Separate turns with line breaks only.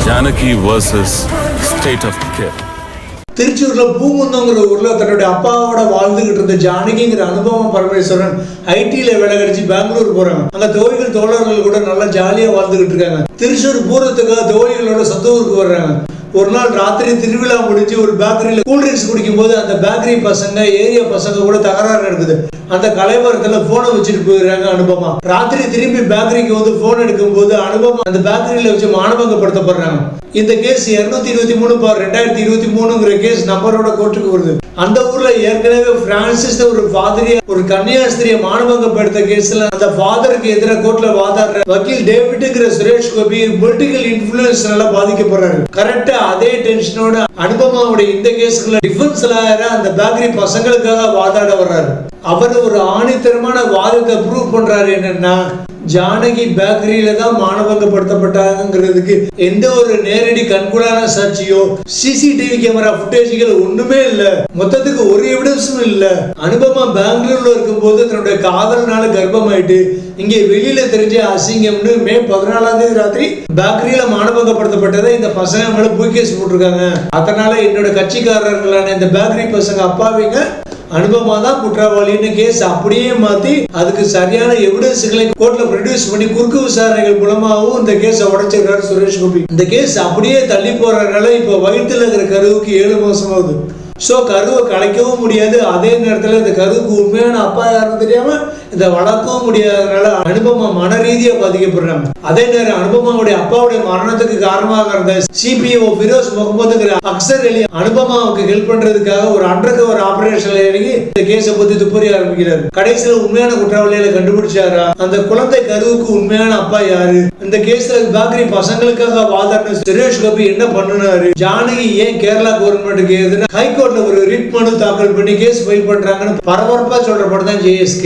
Janaki versus State of Care.
திருச்சூர்ல பூங்குந்தங்கிற ஊர்ல தன்னுடைய அப்பாவோட வாழ்ந்துகிட்டு இருந்த ஜானகிங்கிற அனுபவம் பரமேஸ்வரன் ஐடில வேலை கிடைச்சி பெங்களூர் போறாங்க. அங்க தோழிகள் தோழர்கள் கூட நல்லா ஜாலியா வாழ்ந்துகிட்டு இருக்காங்க. திருச்சூர் பூரத்துக்காக தோழிகளோட சொந்த ஊருக்கு வர்றாங்க. ஒரு நாள் ராத்திரி திருவிழா முடிஞ்சு ஒரு பேக்கரியில கூல்ட்ரிங்க்ஸ் குடிக்கும் போது அந்த பேக்கரி பசங்க ஏரியா பசங்க கூட தகராறு நடக்குது. அந்த கலைவரத்துல போனை வச்சுட்டு போயிடுறாங்க அனுபமா. ராத்திரி திரும்பி பேக்கரிக்கு வந்து போன் எடுக்கும் போது அனுபமா அந்த பேக்கரியில வச்சு மானபங்கப்படுத்தப்படுறாங்க. இந்த கேஸ் 223/2023 கேஸ் நம்பரோட கோர்ட்டுக்கு வருது. அந்த ஊர்ல ஏற்கனவே பிரான்சிஸ் ஒரு ஃபாதரியா ஒரு கன்னியாஸ்திரிய மானபங்கப்படுத்த கேஸ்ல அந்த ஃபாதருக்கு எதிராக கோர்ட்ல வாதாடுற வக்கீல் டேவிட்ங்கிற சுரேஷ் கோபி பொலிட்டிக்கல் இன்ஃபுளுன்ஸ்னால பாதிக்கப்படுறாரு. கரெக்டா அதே டென்ஷனோட அனுபமாவுடைய இந்த கேஸ்ல டிஃபென்ஸ் லாயரா அந்த பேக்கரி பசங்களுக்காக வாதாட வர்றாரு. அவர் ஒரு ஆணித்தரமான வாதத்தை ப்ரூவ் பண்றாரு. என்னன்னா ஜானகி பேக்கரியில தான் மானபங்கப்படுத்தப்பட்டாங்கிறதுக்கு எந்த ஒரு நேரடி கண்கூடான சாட்சியோ சிசிடிவி கேமரா புட்டேஜ்கள் ஒண்ணுமே இல்ல. மொத்தத்துக்கு ஒரு எவிடன்ஸும் இல்ல. அனுபமா பெங்களூர்ல இருக்கும் போது தன்னுடைய காதல்னால கர்ப்பமாயிட்டு இங்கே வெளியில தெரிஞ்ச அசிங்கம்னு மே 14 ராத்திரி பேக்கரியில மானபங்கப்படுத்தப்பட்டதை இந்த பசங்க மேல போய் கேஸ் போட்டிருக்காங்க. அதனால என்னோட கட்சிக்காரர்களான இந்த பேக்கரி பசங்க அப்பாவிங்க அனுபமா தான் குற்றவாளின்னு கேஸ் அப்படியே மாத்தி அதுக்கு சரியான எவிடன்ஸ்களை கோர்ட்ல ப்ரொடியூஸ் பண்ணி குறுக்கு விசாரணைகள் மூலமாகவும் இந்த கேஸை உடைச்சிருக்காரு சுரேஷ் கோபி. இந்த கேஸ் அப்படியே தள்ளி போறதுனால இப்ப வயிற்றுல இருக்கிற கருவுக்கு 7 மாசம் ஆகுது. சோ கருவை கலைக்கவும் முடியாது. அதே நேரத்துல இந்த கருவுக்கு உண்மையான அப்பா யாருன்னு தெரியாம இந்த வளர்க்கவும் முடியாதனால அனுபமா மன ரீதியா பாதிக்கப்படுறாங்க. அதே நேரம் அனுபமாவுடைய அப்பாவுடைய மரணத்துக்கு காரணமாக இருந்த சிபிஓ ஃபிரோஸ் முகமதுங்கிற அக்சர் அலி அனுபமாவுக்கு ஹெல்ப் பண்றதுக்காக ஒரு அண்டர் கவர் ஆபரேஷன்ல இறங்கி இந்த கேஸை பத்தி துப்பறி ஆரம்பிக்கிறாரு. கடைசியில உண்மையான குற்றவாளிகளை கண்டுபிடிச்சாரா? அந்த குழந்தை கருவுக்கு உண்மையான அப்பா யாரு? இந்த கேஸ்ல பேக்கரி பசங்களுக்காக வாதாடின சுரேஷ் கோபி என்ன பண்ணுனாரு? ஜானகி ஏன் கேரளா கவர்மெண்ட்டுக்கு எதிராக ஹைகோர்ட்ல ஒரு ரிட் மனு தாக்கல் பண்ணி கேஸ் ஃபைல் பண்றாங்கன்னு பரபரப்பா சொல்ற படம் தான் JSK.